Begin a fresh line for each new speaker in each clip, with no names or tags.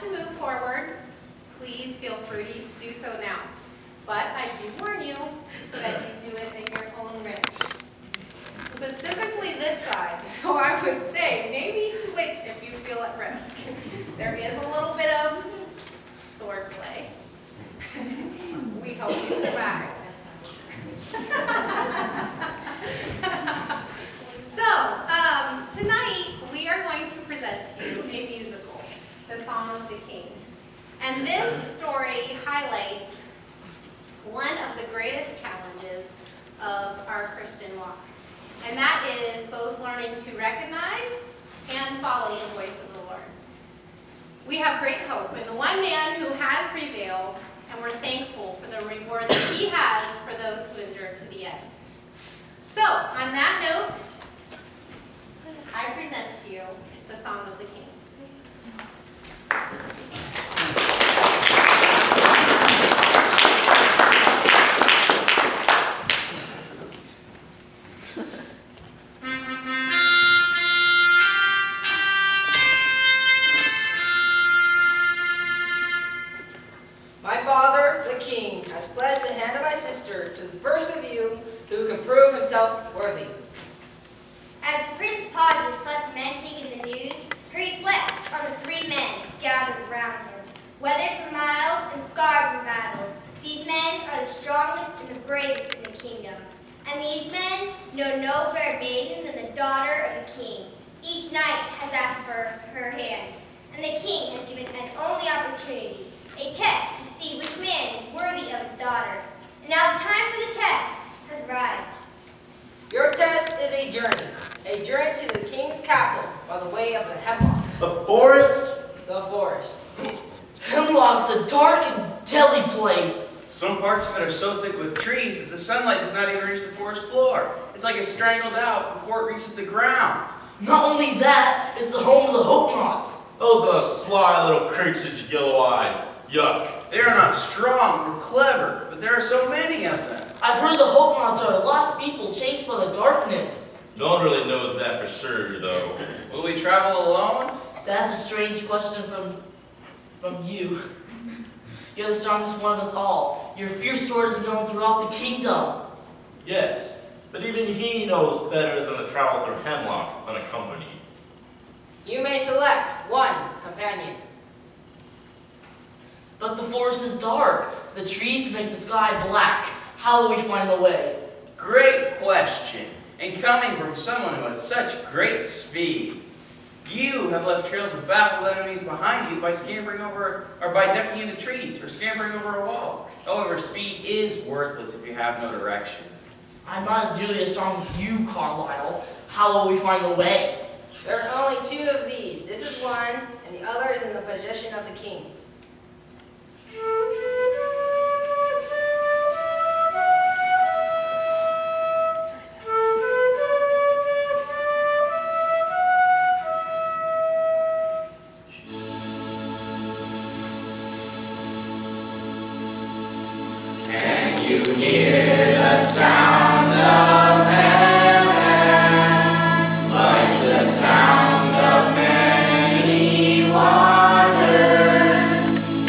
to move forward, please feel free to do so now. But I do warn you that you do it at your own risk. Specifically this side, so I would say maybe switch if you feel at risk. There is a little bit of sword play. We hope you survive. So, tonight we are going to present to you a musical, The Song of the King. And this story highlights one of the greatest challenges of our Christian walk. And that is both learning to recognize and follow the voice of the Lord. We have great hope in the one man who has prevailed, and we're thankful for the reward that he has for those who endure to the end. So, on that note, I present to you the Song of the King.
My father, the king, has pledged the hand of my sister to the first of you who can prove himself worthy.
As the prince pauses, let the men take in the news, he reflects on the three men gathered around him. Weathered for miles and scarred from battles, these men are the strongest and the bravest in the kingdom. And these men know no fairer maiden than the daughter of the king. Each knight has asked for her hand, and the king has given an only opportunity, a test to see which man is worthy of his daughter. And now the time for the test has arrived.
Your test is a journey to the king's castle by the way of the hemlock.
The forest?
The forest.
Hemlock's a dark and deadly place.
Some parts of it are so thick with trees that the sunlight does not even reach the forest floor. It's like it's strangled out before it reaches the ground.
Not only that, it's the home of the hope knots.
Those are sly little creatures with yellow eyes. Yuck.
They are not strong or clever, but there are so many of them.
I've heard the hope knots are lost people chased by the darkness.
No one really knows that for sure, though.
Will we travel alone?
That's a strange question from you. You're the strongest one of us all. Your fierce sword is known throughout the kingdom.
Yes, but even he knows better than to travel through hemlock unaccompanied.
You may select one companion.
But the forest is dark. The trees make the sky black. How will we find the way?
Great question. And coming from someone who has such great speed. You have left trails of baffled enemies behind you by scampering over, or by ducking into trees, or scampering over a wall. However, speed is worthless if you have no direction.
I'm not as nearly as strong as you, Carlisle. How will we find the way?
There are only two of these. This is one, and the other is in the possession of the king.
Can you hear the sound of heaven, like the sound of many waters?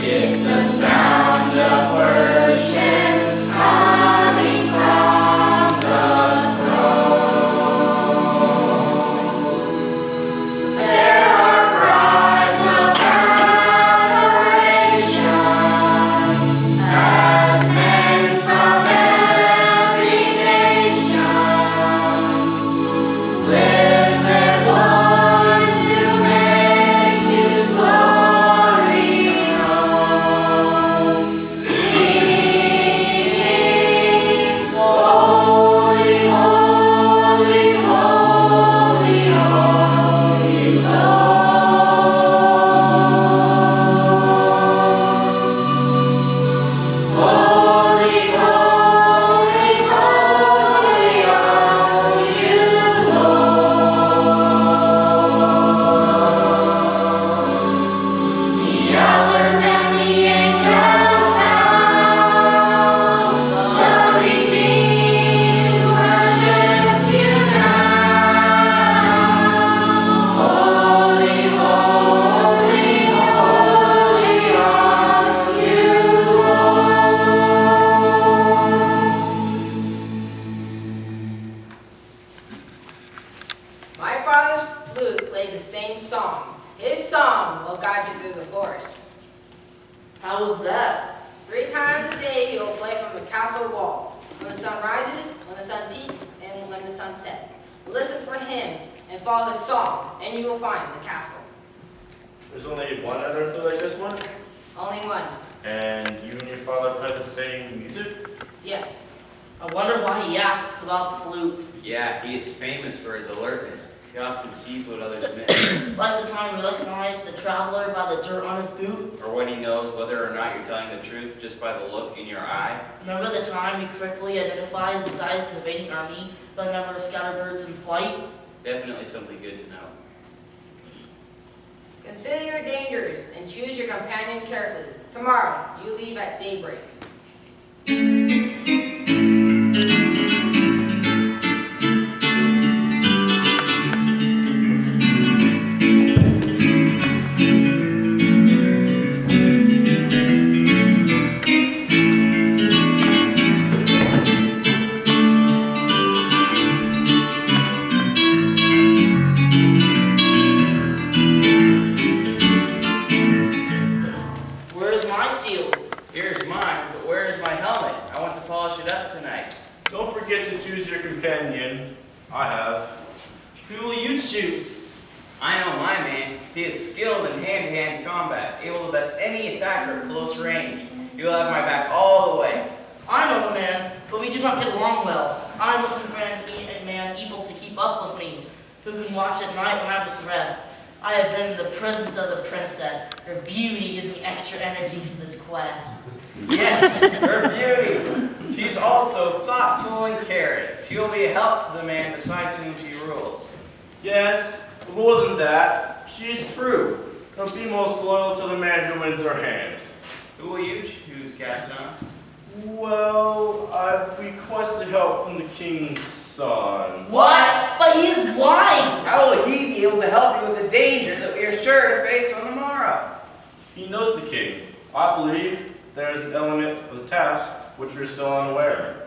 It's the sound of worship coming from the throne. There are cries of adoration as men from
through the forest.
How was that?
3 times a day he will play from the castle wall, when the sun rises, when the sun peaks, and when the sun sets. Listen for him and follow his song, and you will find the castle.
There's only one other flute like this one?
Only one.
And you and your father play the same music?
Yes.
I wonder why he asks about the flute.
Yeah, he is famous for his alertness. He often sees what others miss,
Like the time he recognized the traveler by the dirt on his boot.
or when he knows whether or not you're telling the truth just by the look in your eye.
Remember the time he correctly identifies the size of the invading army, but never scattered birds in flight?
Definitely something good to know.
Consider your dangers and choose your companion carefully. Tomorrow, you leave at daybreak.
Where's my shield?
Here's mine, but where is my helmet? I want to polish it up tonight.
Don't forget to choose your companion. I have.
Who will you choose?
I know my man. He is skilled in hand-to-hand combat, able to best any attacker at close range. He will have my back all the way.
I know the man, but we do not get along well. I'm looking for a man able to keep up with me, who can watch at night when I must rest. I have been in the presence of the princess. Her beauty gives me extra energy for this quest.
Yes, her beauty. She's also thoughtful and caring. She will be a help to the man beside whom she rules.
Yes, but more than that, she is true. And be most loyal to the man who wins her hand.
Who will you choose, Cassinon?
Well, I've requested help from the king's son.
What? But he is blind!
How will he be able to help you with the danger that we are sure to face on the morrow?
He knows the king. I believe there is an element of the task which we're still unaware.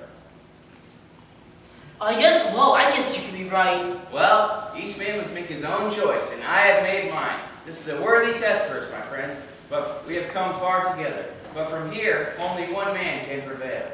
I guess you could be right.
Well, each man must make his own choice, and I have made mine. This is a worthy test for us, my friends, but we have come far together. But from here, only one man can prevail.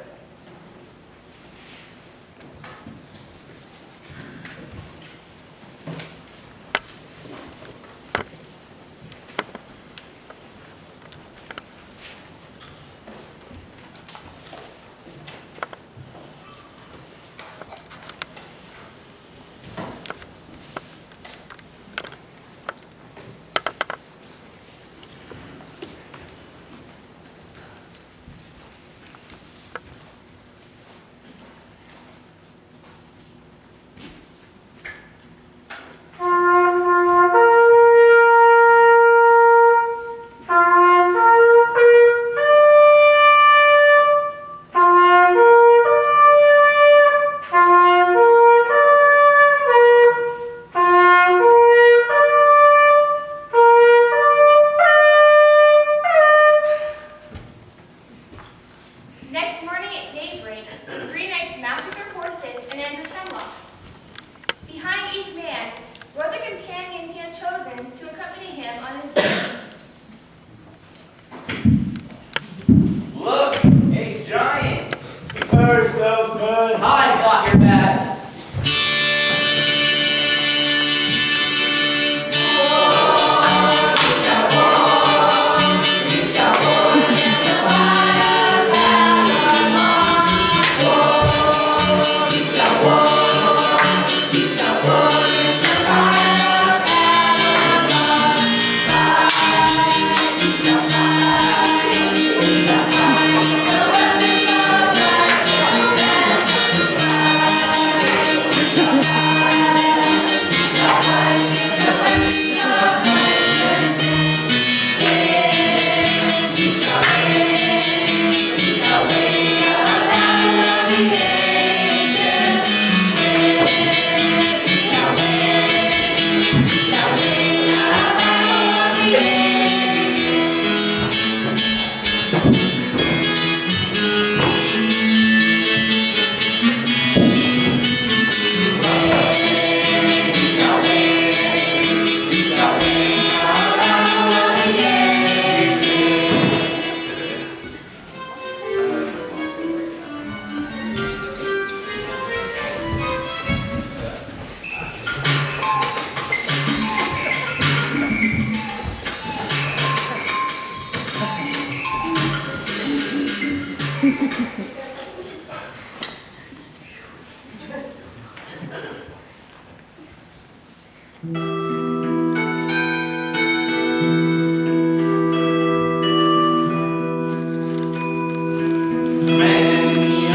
Many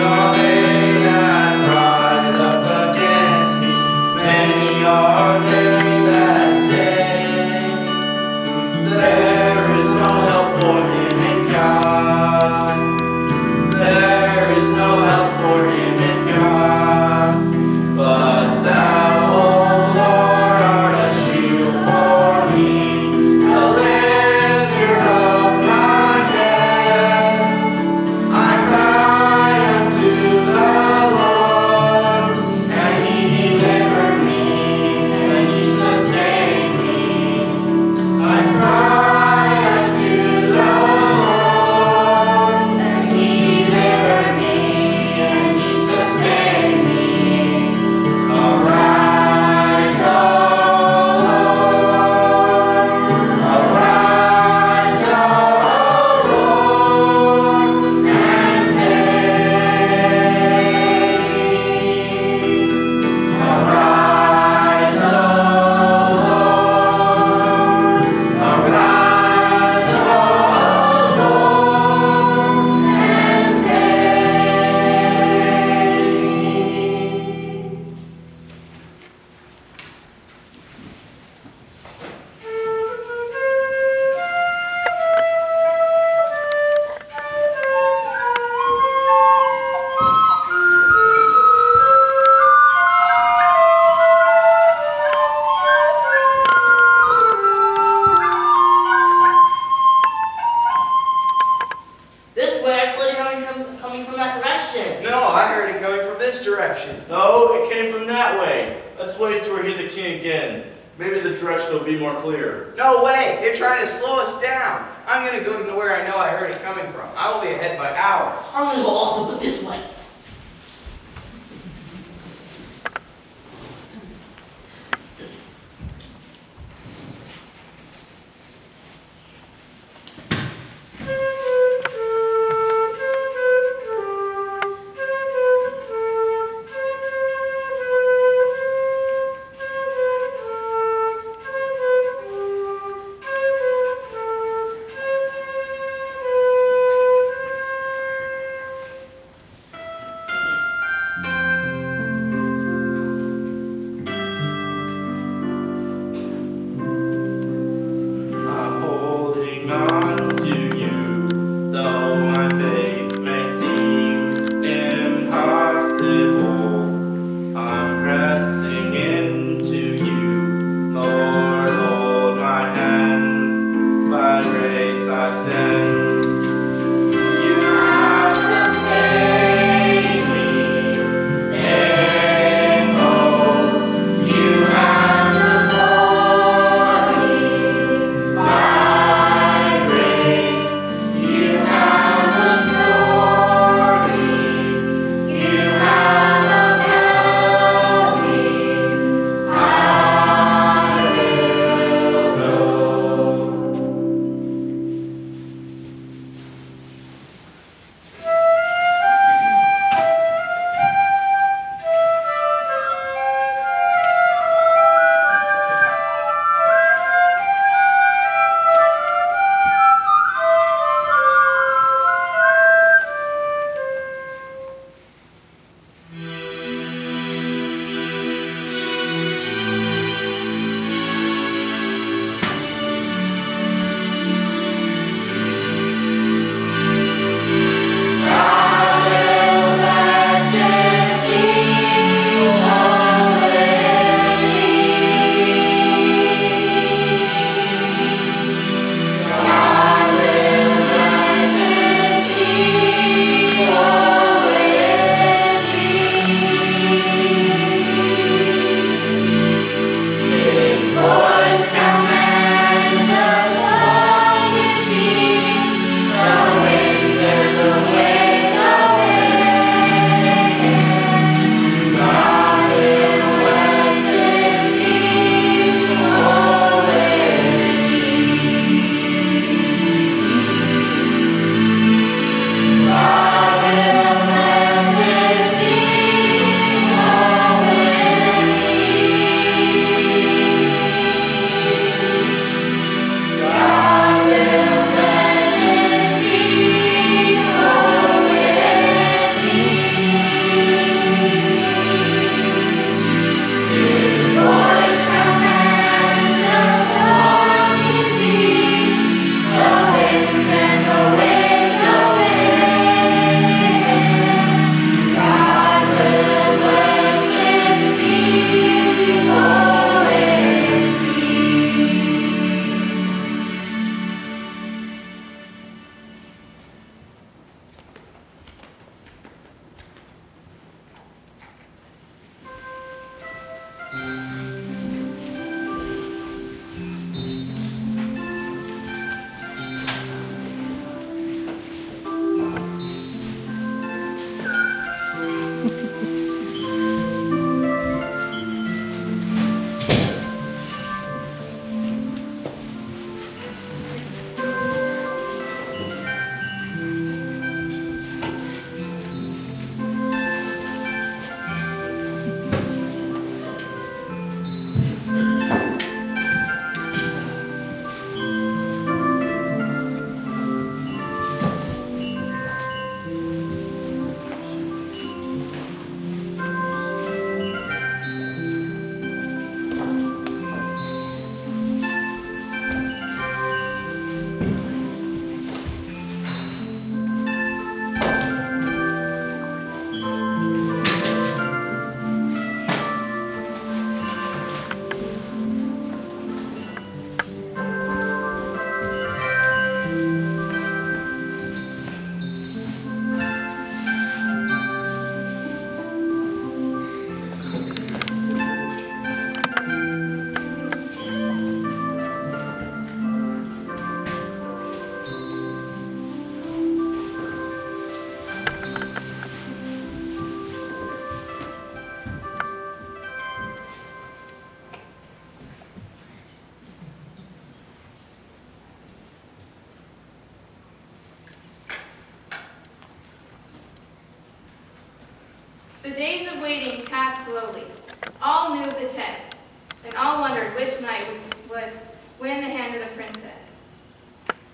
are they that rise up against me. Many are they that say, there is no help for him in God. There is no help for him in God. But thou, O Lord, art a shield for me, a lifter of my head. I cried unto the Lord, and he delivered me, and he sustained me. I cried unto the Lord, and he delivered me, and he sustained me. Arise, O Lord, arise, O Lord, and save. Arise, O Lord, arise, O Lord, and save.
This way, I clearly coming from that direction.
No, I heard it coming from this direction.
No, it came from that way. Let's wait till we hear the king again. Maybe the direction will be more clear.
No way! They're trying to slow us down. I'm gonna go to where I know I heard it coming from. I will be ahead by hours.
I'm gonna go also, but this way.
The days of waiting passed slowly. All knew the test, and all wondered which knight would win the hand of the princess.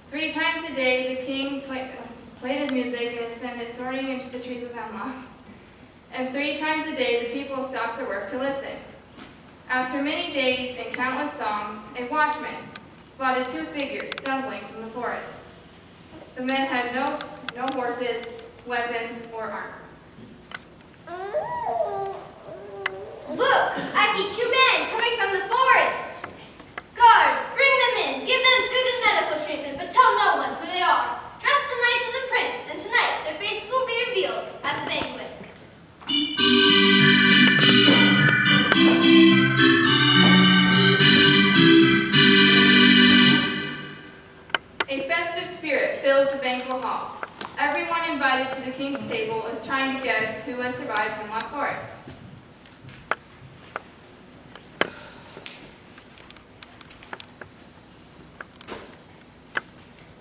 3 times a day the king played his music and ascended soaring into the trees of hemlock. And 3 times a day the people stopped their work to listen. After many days and countless songs, a watchman spotted 2 figures stumbling from the forest. The men had no horses, weapons, or armor.
Look, I see 2 men coming from the forest. Guard, bring them in. Give them food and medical treatment, but tell no one who they are. Dress the knights as a prince, and tonight their faces will be revealed at the banquet.
A festive spirit fills the banquet hall. Everyone invited to the king's table is trying to guess who has survived Hemlock Forest.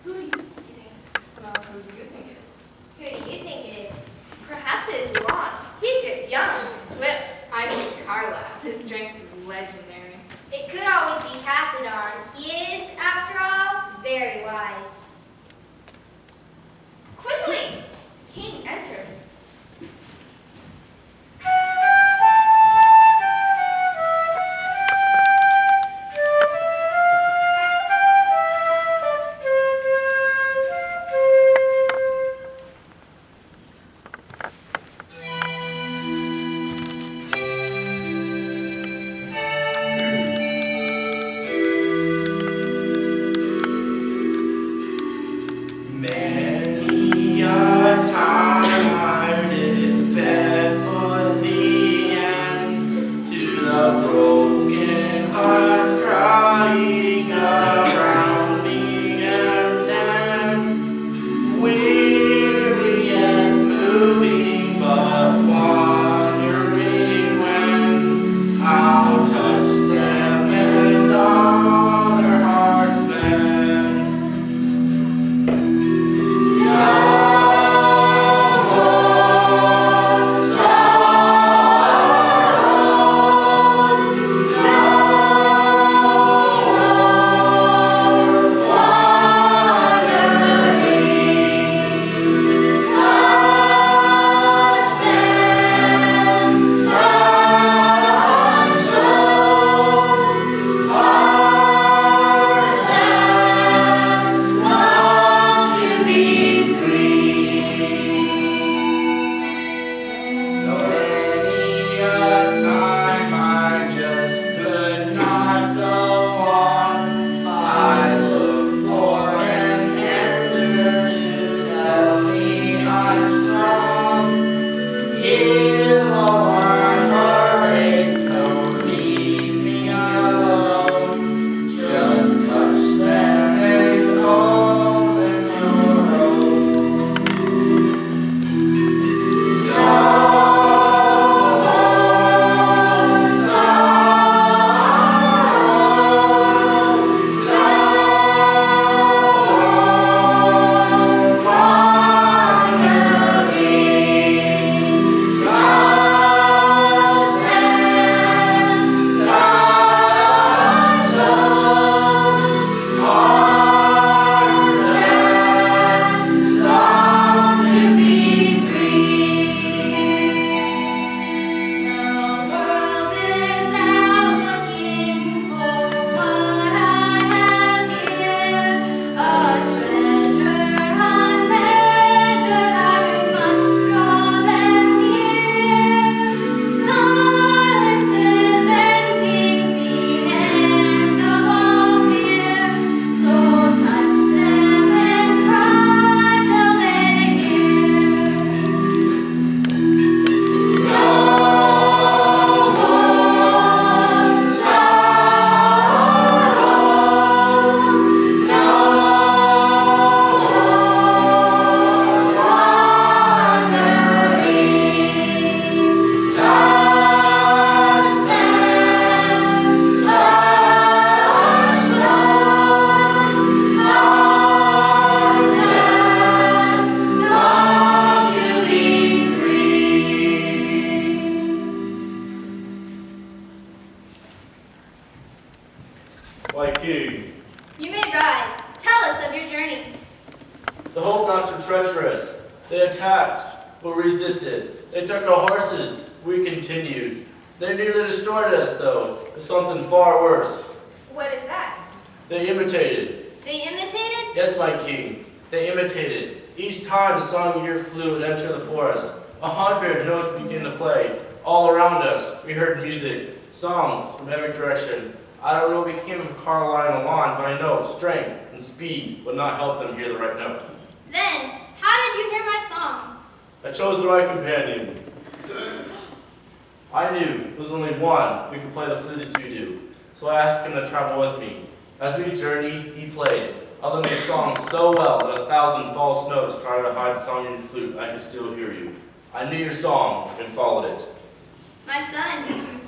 Who do you think it is? Well, who do you think it is?
Who do you think it is?
Perhaps it is Elon. He's yet young and swift.
I think Carla. His strength is legendary.
It could always be Cassidon. He is, after all, very wise.
Quickly! King enters.
The Hope-Nots were treacherous. They attacked, but resisted. They took our horses. We continued. They nearly destroyed us, though, with something far worse.
What is that?
They imitated.
They imitated?
Yes, my king. They imitated. Each time the song year flew and entered the forest, 100 notes began to play. All around us, we heard music, songs from every direction. I don't know what became of Caroline and Alon, but I know strength and speed would not help them hear the right note.
Then, how did you hear my song?
I chose the right companion. I knew there was only one who could play the flute as you do, so I asked him to travel with me. As we journeyed, he played. I learned the song so well that 1,000 false notes trying to hide the song in your flute, I could still hear you. I knew your song and followed it.
My son,